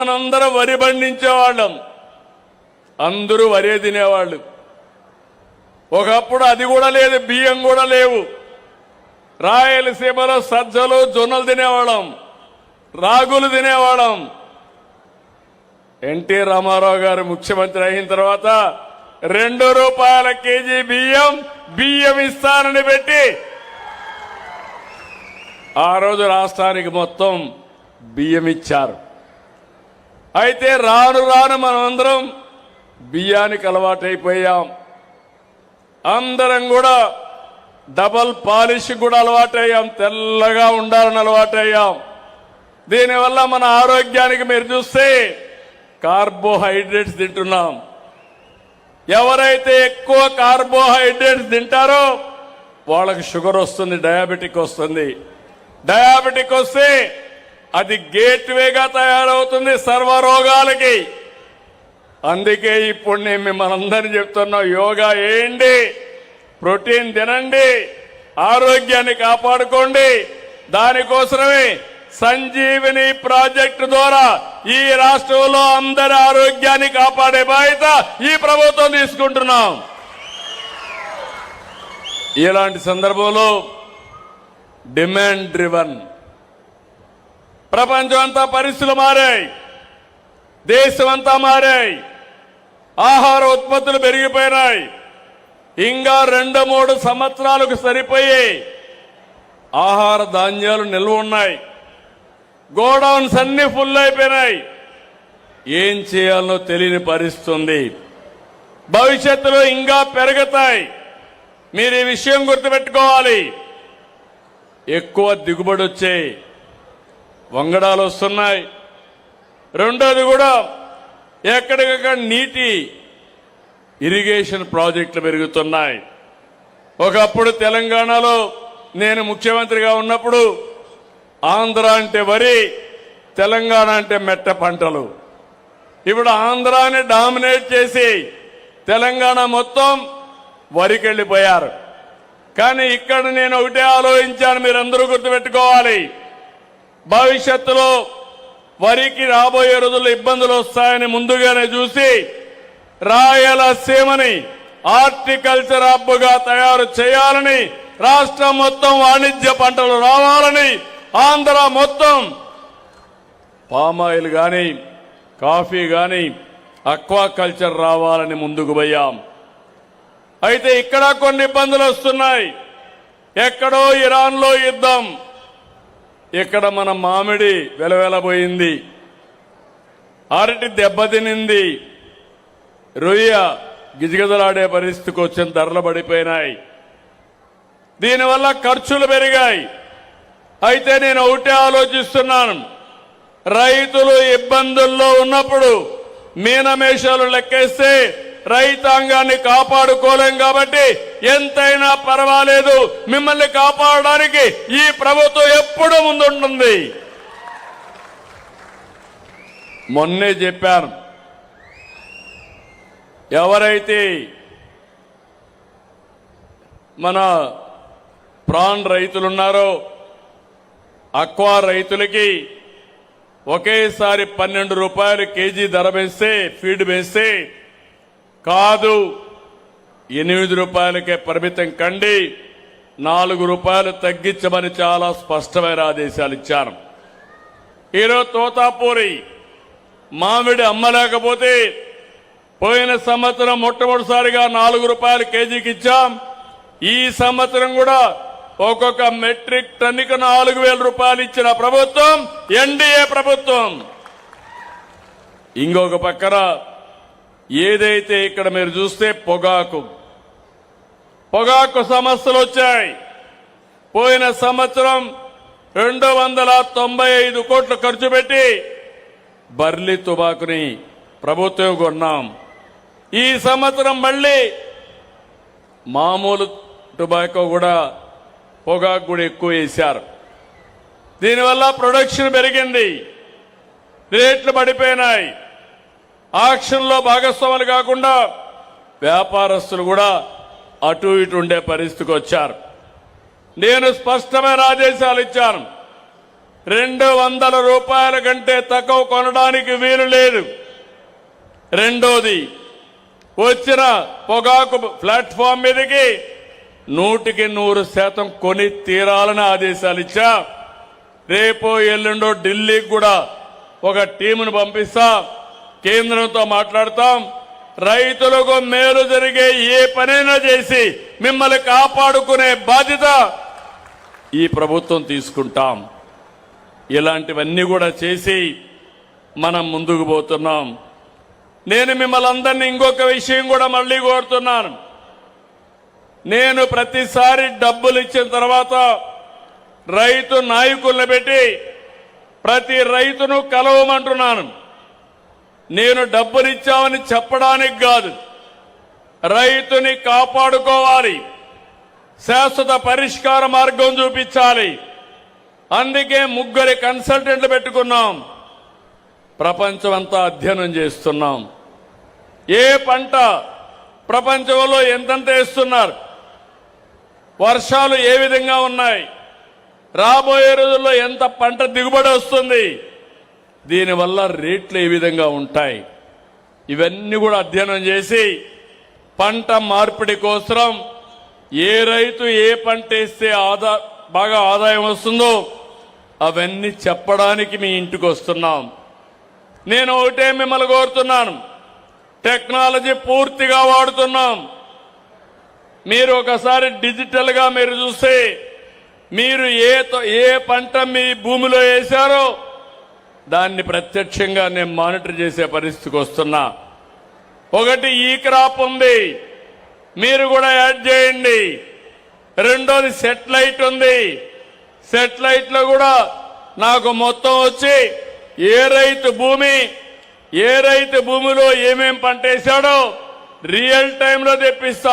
మనందరం వరి పండించేవాళ్ళం, అందరూ వరే తినేవాళ్ళు. ఒకప్పుడు అది కూడా లేదు, బియ్యం కూడా లేవు. రాయలసీమలో సజ్జలు జొన్నలు తినేవాళ్ళం, రాగులు తినేవాళ్ళం. ఎన్టీ రామారావు గారు ముఖ్యమంత్రి అయిన తర్వాత ₹2 కేజీ బియ్యం ఇస్తానని పెట్టి ఆ రోజు రాష్ట్రానికి మొత్తం బియ్యం ఇచ్చారు. అయితే రాను రాను మనమందరం బియ్యానికి అలవాటైపోయాం. అందరం కూడా డబల్ పాలిష్ కూడా అలవాటయ్యాం, తెల్లగా ఉండాలని అలవాటయ్యాం. దీనివల్ల మన ఆరోగ్యానికి మీరు చూస్తే కార్బోహైడ్రేట్స్ తింటున్నాం. ఎవరైతే ఎక్కువ కార్బోహైడ్రేట్స్ తింటారో వాళ్ళకి షుగర్ వస్తుంది, డయాబెటిక్ వస్తుంది. డయాబెటిక్ వస్తే అది గేట్వేగా తయారవుతుంది సర్వరోగాలకి. అందుకే ఇప్పుడు నేను మిమ్మల్ని అందరినీ చెప్తున్నా, యోగా చేయండి, ప్రోటీన్ తినండి, ఆరోగ్యాన్ని కాపాడుకోండి. దానికోసమే సంజీవిని ప్రాజెక్టు ద్వారా ఈ రాష్ట్రంలో అందరి ఆరోగ్యాన్ని కాపాడే బాధ్యత ఈ ప్రభుత్వం తీసుకుంటున్నాం. ఇలాంటి సందర్భంలో డిమాండ్ డ్రివన్ ప్రపంచం అంతా పరిస్థితులు మారాయి, దేశం అంతా మారాయి, ఆహార ఉత్పత్తులు పెరిగిపోయినాయి. ఇంకా 2-3 సంవత్సరాలకు సరిపోయే ఆహార ధాన్యాలు నిల్వ ఉన్నాయి. గోడౌన్స్ అన్ని ఫుల్ అయిపోయినాయి. ఏం చేయాలనో తెలియని పరిస్థితి. భవిష్యత్తులో ఇంకా పెరుగుతాయి. మీరు ఈ విషయం గుర్తుపెట్టుకోవాలి. ఎక్కువ దిగుబడి వచ్చే వంగడాలు వస్తున్నాయి. రెండోది కూడా ఎక్కడికక్కడ నీటి ఇరిగేషన్ ప్రాజెక్టులు పెరుగుతున్నాయి. ఒకప్పుడు తెలంగాణలో నేను ముఖ్యమంత్రిగా ఉన్నప్పుడు ఆంధ్ర అంటే వరి, తెలంగాణ అంటే మెట్ట పంటలు. ఇప్పుడు ఆంధ్రాని డామినేట్ చేసి తెలంగాణ మొత్తం వరికి వెళ్ళిపోయారు. కానీ ఇక్కడ నేను ఒకటే ఆలోచించాను, మీరందరూ గుర్తుపెట్టుకోవాలి. భవిష్యత్తులో వరికి రాబోయే రోజుల్లో ఇబ్బందులు వస్తాయని ముందుగానే చూసి రాయలసీమని హార్టికల్చర్ హబ్గా తయారు చేయాలని, రాష్ట్రం మొత్తం వాణిజ్య పంటలు రావాలని, ఆంధ్ర మొత్తం పామాయిల్ గాని కాఫీ గాని అక్వాకల్చర్ రావాలని ముందుకు పోయాం. అయితే ఇక్కడ కొన్ని ఇబ్బందులు వస్తున్నాయి. ఎక్కడో ఇరాన్లో యుద్ధం, ఇక్కడ మన మామిడి వెలవెలబోయింది, అరటి దెబ్బతినింది, రొయ్య గిజగిజలాడే పరిస్థితికి వచ్చిన ధరలు పడిపోయినాయి. దీనివల్ల ఖర్చులు పెరిగాయి. అయితే నేను ఒకటే ఆలోచిస్తున్నాను, రైతులు ఇబ్బందుల్లో ఉన్నప్పుడు మీనమేషాలు లెక్కేస్తే రైతాంగాన్ని కాపాడుకోలేం. కాబట్టి ఎంతైనా పర్వాలేదు, మిమ్మల్ని కాపాడడానికి ఈ ప్రభుత్వం ఎప్పుడూ ముందుంటుంది. మొన్నే చెప్పాను, ఎవరైతే మన ప్రాన్ రైతులున్నారో అక్వా రైతులకి ఒకేసారి ₹12 కేజీ ధర పెంచితే, ఫీడ్ పెంచితే కాదు, ₹8కే పరిమితం కండి, ₹4 తగ్గించమని చాలా స్పష్టమైన ఆదేశాలు ఇచ్చారు. ఈరోజు తోతాపూరి మామిడి అమ్మలేకపోతే పోయిన సంవత్సరం మొట్టమొదటిసారిగా ₹4 కేజీకి ఇచ్చాం. ఈ సంవత్సరం కూడా ఒక్కొక్క మెట్రిక్ టన్నుకు ₹4,000 ఇచ్చిన ప్రభుత్వం ఎన్డీఏ ప్రభుత్వం. ఇంకొక పక్కన ఏదైతే ఇక్కడ మీరు చూస్తే పొగాకు సమస్యలు వచ్చాయి. పోయిన సంవత్సరం 295 కోట్లు ఖర్చు పెట్టి బర్లీ తుబాకుని ప్రభుత్వం కొన్నాం. ఈ సంవత్సరం మళ్ళీ మామూలు టుబాకో కూడా పొగాకు కూడా ఎక్కువ వేశారు. దీనివల్ల ప్రొడక్షన్ పెరిగింది, రేట్లు పడిపోయినాయి. ఆక్షన్లో భాగస్వాములు కాకుండా వ్యాపారస్తులు కూడా అటు ఇటు ఉండే పరిస్థితికి వచ్చారు. నేను స్పష్టమైన ఆదేశాలు ఇచ్చాను. 200 రూపాయల కంటే తక్కువ కొనడానికి వీలు లేదు. రెండోది, వచ్చిన పొగాకు ప్లాట్ఫామ్ మీదకి 100% కొని తీరాలని ఆదేశాలు ఇచ్చా. రేపో ఎల్లుండో ఢిల్లీకి కూడా ఒక టీమును పంపిస్తా, కేంద్రంతో మాట్లాడతాం. రైతులకు మేలు జరిగే ఏ పనైనా చేసి మిమ్మల్ని కాపాడుకునే బాధ్యత ఈ ప్రభుత్వం తీసుకుంటాం. ఇలాంటివన్నీ కూడా చేసి మనం ముందుకు పోతున్నాం. నేను మిమ్మల్ని అందరినీ ఇంకొక విషయం కూడా మళ్ళీ కోరుతున్నాను. నేను ప్రతిసారి డబ్బులు ఇచ్చిన తర్వాత రైతు నాయకుల్ని పెట్టి ప్రతి రైతును కలవమంటున్నాను. నేను డబ్బులిచ్చామని చెప్పడానికి కాదు, రైతుని కాపాడుకోవాలి, శాశ్వత పరిష్కార మార్గం చూపించాలి. అందుకే 3 కన్సల్టెంట్లు పెట్టుకున్నాం. ప్రపంచమంతా అధ్యయనం చేస్తున్నాం. ఏ పంట ప్రపంచంలో ఎంతెంత వేస్తున్నారు, వర్షాలు ఏ విధంగా ఉన్నాయి, రాబోయే రోజుల్లో ఎంత పంట దిగుబడి వస్తుంది, దీనివల్ల రేట్లు ఏ విధంగా ఉంటాయి, ఇవన్నీ కూడా అధ్యయనం చేసి పంట మార్పిడి కోసం ఏ రైతు ఏ పంట వేస్తే బాగా ఆదాయం వస్తుందో అవన్నీ చెప్పడానికి మీ ఇంటికి వస్తున్నాం. నేను ఒకటే మిమ్మల్ని కోరుతున్నాను, టెక్నాలజీ పూర్తిగా వాడుతున్నాం. మీరు ఒకసారి డిజిటల్ గా మీరు చూస్తే మీరు ఏ పంట మీ భూమిలో వేశారో దాన్ని ప్రత్యక్షంగా నేను మానిటర్ చేసే పరిస్థితికి వస్తున్నా. ఒకటి ఈ క్రాప్ ఉంది, మీరు కూడా యాడ్ చేయండి. రెండోది సెటిలైట్ ఉంది, సెటిలైట్ లో కూడా నాకు మొత్తం వచ్చి ఏ రైతు భూమిలో ఏమేం పంట వేశాడో రియల్ టైంలో తెప్పిస్తా.